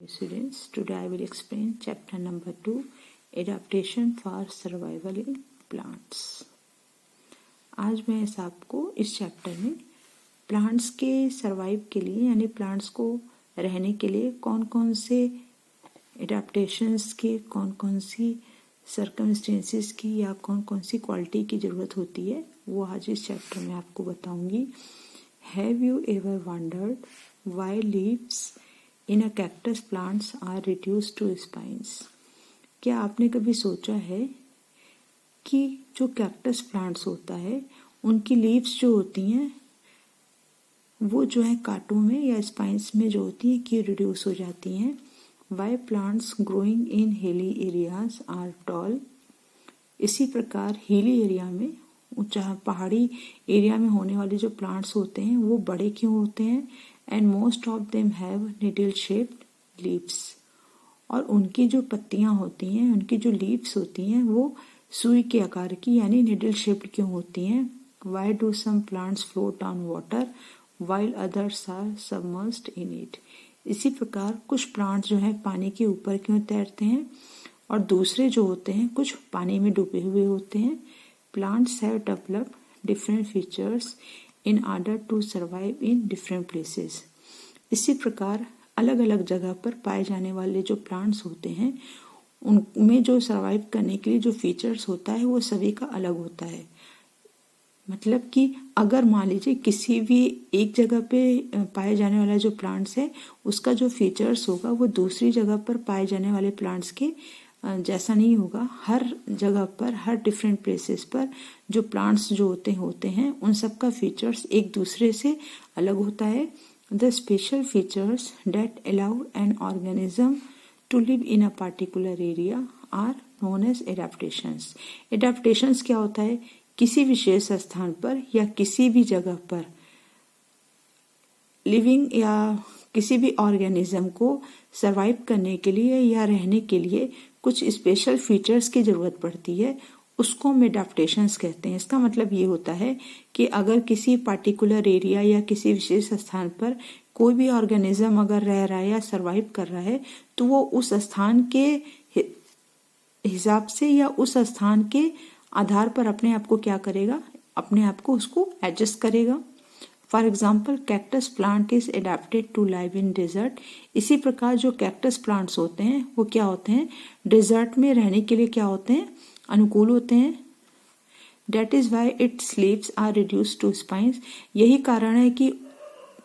Students, today I will explain chapter number 2, Adaptation for Survival in Plants. आज मैं आपको इस चैप्टर में प्लांट्स के सर्वाइव के लिए यानी प्लांट्स को रहने के लिए कौन कौन से एडाप्टेशंस के, कौन कौन सी सर्कमस्टेंसेस की या कौन कौन सी क्वालिटी की ज़रूरत होती है वो आज इस चैप्टर में आपको बताऊंगी. Have you ever wondered why leaves in a cactus plants are reduced to spines? क्या आपने कभी सोचा है कि जो कैक्टस प्लांट्स होता है उनकी लीव्स जो होती हैं वो जो है कांटों में या स्पाइन्स में जो होती हैं कि रिड्यूस हो जाती हैं. Y plants growing in hilly areas are tall? इसी प्रकार हिली एरिया में, ऊंचा पहाड़ी एरिया में होने वाले जो प्लांट्स होते हैं वो बड़े क्यों होते हैं? And most of them have needle shaped leaves. और उनकी जो पत्तियां होती हैं, उनकी जो लीव्स होती हैं वो सुई के आकार की यानी निडल शेप्ड क्यों होती हैं? Why do some plants float on water while others are submerged in it? इसी प्रकार कुछ प्लांट्स जो है पानी के ऊपर क्यों तैरते हैं और दूसरे जो होते हैं कुछ पानी में डूबे हुए होते हैं. Plants have developed different features in order to survive in different places. इसी प्रकार अलग अलग जगह पर पाए जाने वाले जो प्लांट्स होते हैं उनमें जो सर्वाइव करने के लिए जो फीचर्स होता है वो सभी का अलग होता है. मतलब कि अगर मान लीजिए किसी भी एक जगह पे पाए जाने वाला जो प्लांट्स है उसका जो फीचर्स होगा वो दूसरी जगह पर पाए जाने वाले प्लांट्स के जैसा नहीं होगा. हर जगह पर, हर डिफरेंट प्लेसेस पर जो प्लांट्स जो होते हैं उन सब का फीचर्स एक दूसरे से अलग होता है. The special features that allow an organism to live in a particular area are known as adaptations. Adaptations क्या होता है? किसी विशेष स्थान पर या किसी भी जगह पर लिविंग या किसी भी ऑर्गेनिज्म को सरवाइव करने के लिए या रहने के लिए कुछ स्पेशल फीचर्स की जरूरत पड़ती है, उसको हम एडाप्टेशंस कहते हैं. इसका मतलब ये होता है कि अगर किसी पार्टिकुलर एरिया या किसी विशेष स्थान पर कोई भी ऑर्गेनिज्म अगर रह रहा है या सरवाइव कर रहा है तो वो उस स्थान के हिसाब से या उस स्थान के आधार पर अपने आप को क्या करेगा, अपने आप को उसको एडजस्ट करेगा. For example cactus plant is adapted to live in desert. इसी प्रकार जो कैक्टस प्लांट्स होते हैं वो क्या होते हैं, डेजर्ट में रहने के लिए क्या होते हैं, अनुकूल होते हैं. That is why its leaves are reduced to spines. यही कारण है कि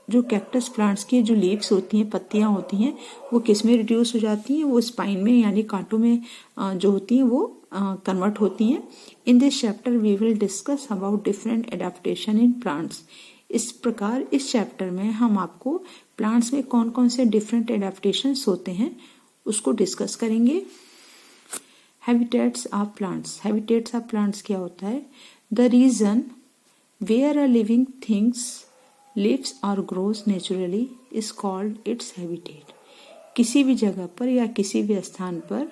जो कैक्टस प्लांट्स की जो लीव्स होती हैं, पत्तियां होती हैं, वो किस में रिड्यूस हो जाती हैं, वो स्पाइन में यानी कांटों में जो होती हैं वो कन्वर्ट होती हैं. In this chapter we will discuss about different adaptation in plants. इस प्रकार इस चैप्टर में हम आपको प्लांट्स में कौन कौन से डिफरेंट एडाप्टेशंस होते हैं उसको डिस्कस करेंगे. Habitats of plants. Habitats of plants क्या होता है? The region where a living things lives और grows naturally is called its habitat. किसी भी जगह पर या किसी भी स्थान पर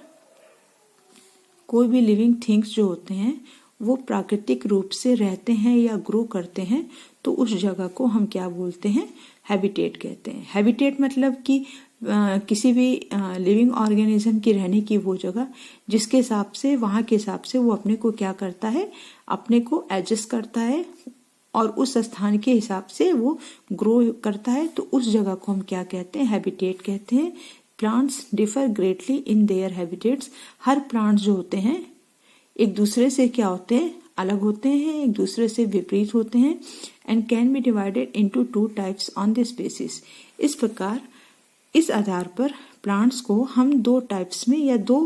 कोई भी लिविंग थिंग्स जो होते हैं वो प्राकृतिक रूप से रहते हैं या ग्रो करते हैं तो उस जगह को हम क्या बोलते हैं, हैबिटेट कहते हैं. हैबिटेट मतलब कि किसी भी लिविंग ऑर्गेनिज्म की रहने की वो जगह जिसके हिसाब से, वहां के हिसाब से वो अपने को क्या करता है, अपने को एडजस्ट करता है और उस स्थान के हिसाब से वो ग्रो करता है तो उस जगह को हम क्या कहते हैं, हैबिटेट कहते हैं. Plants differ greatly in their habitats. Her plants जो होते हैं एक दूसरे से क्या होते हैं, अलग होते हैं, एक दूसरे से विपरीत होते हैं. And can be divided into two types on this basis. इस प्रकार इस आधार पर प्लांट्स को हम दो टाइप्स में या दो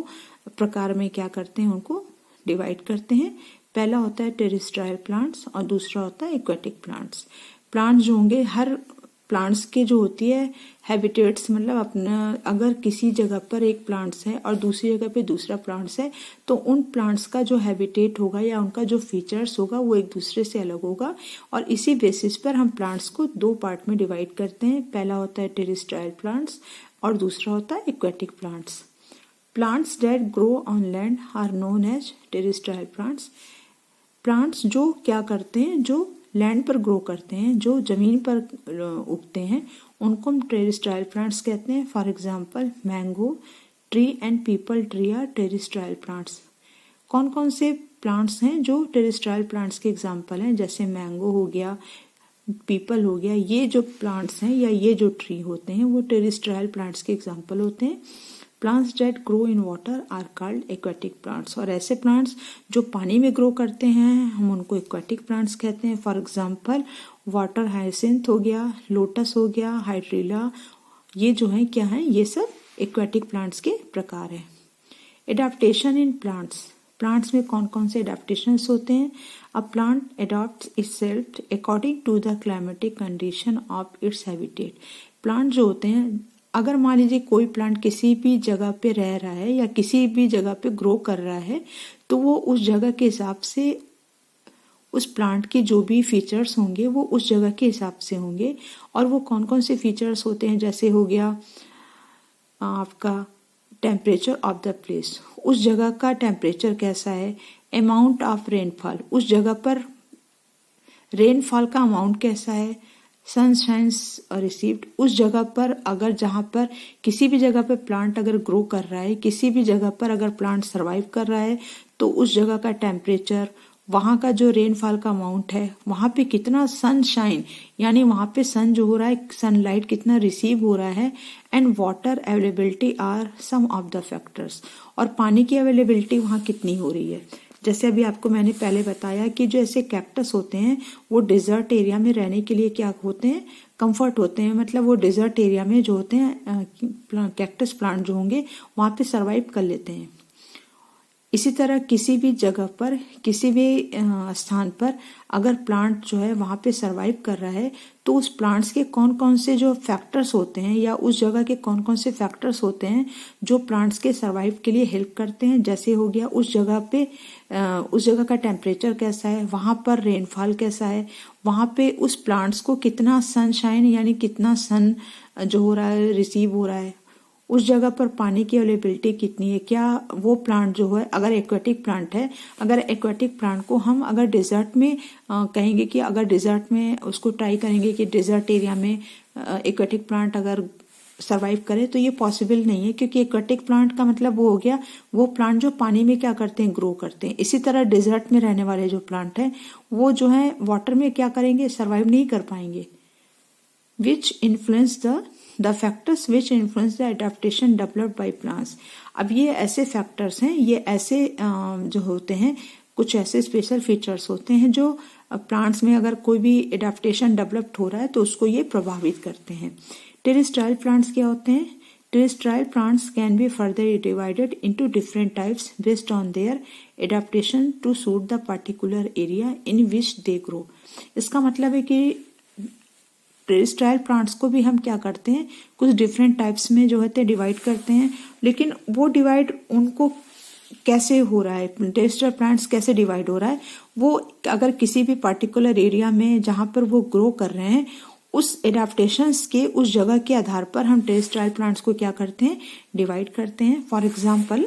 प्रकार में क्या करते हैं, उनको डिवाइड करते हैं. पहला होता है टेरेस्ट्रियल प्लांट्स और दूसरा होता है एक्वेटिक प्लांट्स. प्लांट्स जो होंगे, हर प्लांट्स के जो होती है हैबिटेट्स, मतलब अपना अगर किसी जगह पर एक प्लांट्स है और दूसरी जगह पे दूसरा प्लांट्स है तो उन प्लांट्स का जो हैबिटेट होगा या उनका जो फीचर्स होगा वो एक दूसरे से अलग होगा. और इसी बेसिस पर हम प्लांट्स को दो पार्ट में डिवाइड करते हैं. पहला होता है टेरेस्ट्रियल प्लांट्स और दूसरा होता है aquatic plants. Plants that grow on land are known as terrestrial plants. Plants जो क्या करते हैं, जो लैंड पर ग्रो करते हैं, जो जमीन पर उगते हैं, उनको हम टेरेस्ट्राइल प्लांट्स कहते हैं। For example mango tree and peepal tree are terrestrial plants. कौन कौन से प्लांट्स हैं जो टेरेस्ट्राइल प्लांट्स के एग्जांपल हैं? जैसे मैंगो हो गया, पीपल हो गया, ये जो प्लांट्स हैं या ये जो ट्री होते हैं वो टेरेस्ट्राइल प्लांट्स के एग्जांपल होते हैं। Plants that grow in water are called aquatic plants. और ऐसे प्लांट्स जो पानी में ग्रो करते हैं हम उनको एक्वेटिक प्लांट्स कहते हैं। फॉर एग्जांपल वाटर हाइसिंथ हो गया, लोटस हो गया, हाइड्रिला, ये जो है क्या है, ये सब एक्वेटिक प्लांट्स के प्रकार हैं। Adaptation in plants. प्लांट्स में कौन कौन से एडाप्टेशंस होते हैं? A plant adapts itself according to the climatic condition of its habitat. Plant जो होते हैं, अगर मान लीजिए कोई प्लांट किसी भी जगह पे रह रहा है या किसी भी जगह पे ग्रो कर रहा है, तो वो उस जगह के हिसाब से उस प्लांट के जो भी फीचर्स होंगे वो उस जगह के हिसाब से होंगे। और वो कौन कौन से फीचर्स होते हैं? जैसे हो गया आपका टेम्परेचर ऑफ द प्लेस, उस जगह का टेम्परेचर कैसा है, अमाउंट ऑफ रेनफॉल, उस जगह पर रेनफॉल का अमाउंट कैसा है, सनशाइन्स रिसीव्ड, उस जगह पर अगर जहाँ पर किसी भी जगह पर प्लांट अगर ग्रो कर रहा है, किसी भी जगह पर अगर प्लांट सरवाइव कर रहा है, तो उस जगह का टेम्परेचर, वहाँ का जो रेनफॉल का अमाउंट है, वहाँ पे कितना सनशाइन यानी वहाँ पे सन जो हो रहा है, सनलाइट कितना रिसीव हो रहा है, and water availability are some of the factors. और पानी की अवेलेबिलिटी वहाँ कितनी हो रही है। जैसे अभी आपको मैंने पहले बताया कि जो ऐसे कैक्टस होते हैं वो डिजर्ट एरिया में रहने के लिए क्या होते हैं, कंफर्ट होते हैं। मतलब वो डिजर्ट एरिया में जो होते हैं कैक्टस प्लांट जो होंगे वहाँ पे सरवाइव कर लेते हैं। इसी तरह किसी भी जगह पर, किसी भी स्थान पर अगर प्लांट जो है वहाँ पे सरवाइव कर रहा है, तो उस प्लांट्स के कौन कौन से जो फैक्टर्स होते हैं या उस जगह के कौन कौन से फैक्टर्स होते हैं जो प्लांट्स के सरवाइव के लिए हेल्प करते हैं। जैसे हो गया उस जगह का टेम्परेचर कैसा है, वहाँ पर रेनफॉल कैसा है, वहाँ पे उस प्लांट्स को कितना सनशाइन यानी कितना सन जो हो रहा है रिसीव हो रहा है, उस जगह पर पानी की अवेलेबिलिटी कितनी है, क्या वो प्लांट जो है अगर एक्वेटिक प्लांट है, अगर एक्वेटिक प्लांट को हम अगर डिजर्ट में कहेंगे कि अगर डिजर्ट में उसको ट्राई करेंगे कि डिजर्ट एरिया में एक्वेटिक प्लांट अगर सरवाइव करे, तो ये पॉसिबल नहीं है, क्योंकि एक्वेटिक प्लांट का मतलब वो हो गया वो प्लांट जो पानी में क्या करते हैं, ग्रो करते हैं। इसी तरह डिजर्ट में रहने वाले जो प्लांट हैं वो जो है वाटर में क्या करेंगे, सरवाइव नहीं कर पाएंगे। Which influence the factors which influence the adaptation developed by plants. अब ये ऐसे फैक्टर्स हैं, ये ऐसे जो होते हैं, कुछ ऐसे स्पेशल फीचर्स होते हैं जो प्लांट्स में अगर कोई भी एडाप्टेशन डेवलप्ड हो रहा है तो उसको ये प्रभावित करते हैं। टेरेस्ट्राइल प्लांट्स क्या होते हैं? Terrestrial plants can be further divided into different types based on their adaptation to suit the particular area in which they grow. इसका मतलब है कि टेरेस्ट्राइल प्लांट्स को भी हम क्या करते हैं, कुछ डिफरेंट टाइप्स में जो होते हैं डिवाइड करते हैं। लेकिन वो डिवाइड उनको कैसे हो रहा है, टेरेस्ट्राइल प्लांट्स कैसे डिवाइड हो रहा है, वो अगर किसी भी पर्टिकुलर एरिया में जहाँ पर वो ग्रो कर रहे हैं उस एडाप्टेशंस के उस जगह के आधार पर हम टेरेस्ट्राइल प्लांट्स को क्या करते हैं, डिवाइड करते हैं। For example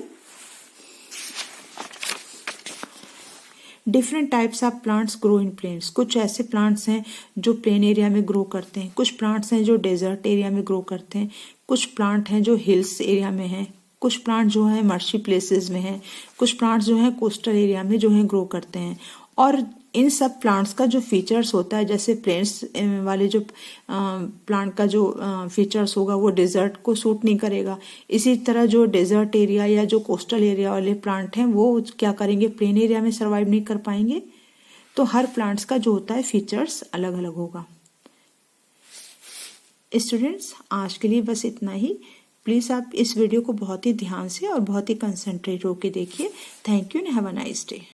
different types of plants grow in plains. कुछ ऐसे प्लांट्स हैं जो प्लेन एरिया में ग्रो करते हैं, कुछ प्लांट्स हैं जो डेजर्ट एरिया में ग्रो करते हैं, कुछ प्लांट हैं जो हिल्स एरिया में हैं, कुछ प्लांट जो है मर्शी प्लेसेस में हैं, कुछ प्लांट्स जो है कोस्टल एरिया में जो है ग्रो करते हैं। और इन सब प्लांट्स का जो फीचर्स होता है, जैसे प्लेन्स वाले जो प्लांट का जो फीचर्स होगा वो डेजर्ट को सूट नहीं करेगा। इसी तरह जो डेजर्ट एरिया या जो कोस्टल एरिया वाले प्लांट हैं वो क्या करेंगे, प्लेन एरिया में सर्वाइव नहीं कर पाएंगे। तो हर प्लांट्स का जो होता है फीचर्स अलग अलग होगा। स्टूडेंट्स आज के लिए बस इतना ही। प्लीज़ आप इस वीडियो को बहुत ही ध्यान से और बहुत ही कंसंट्रेट होकर देखिए। Thank you and have a nice day.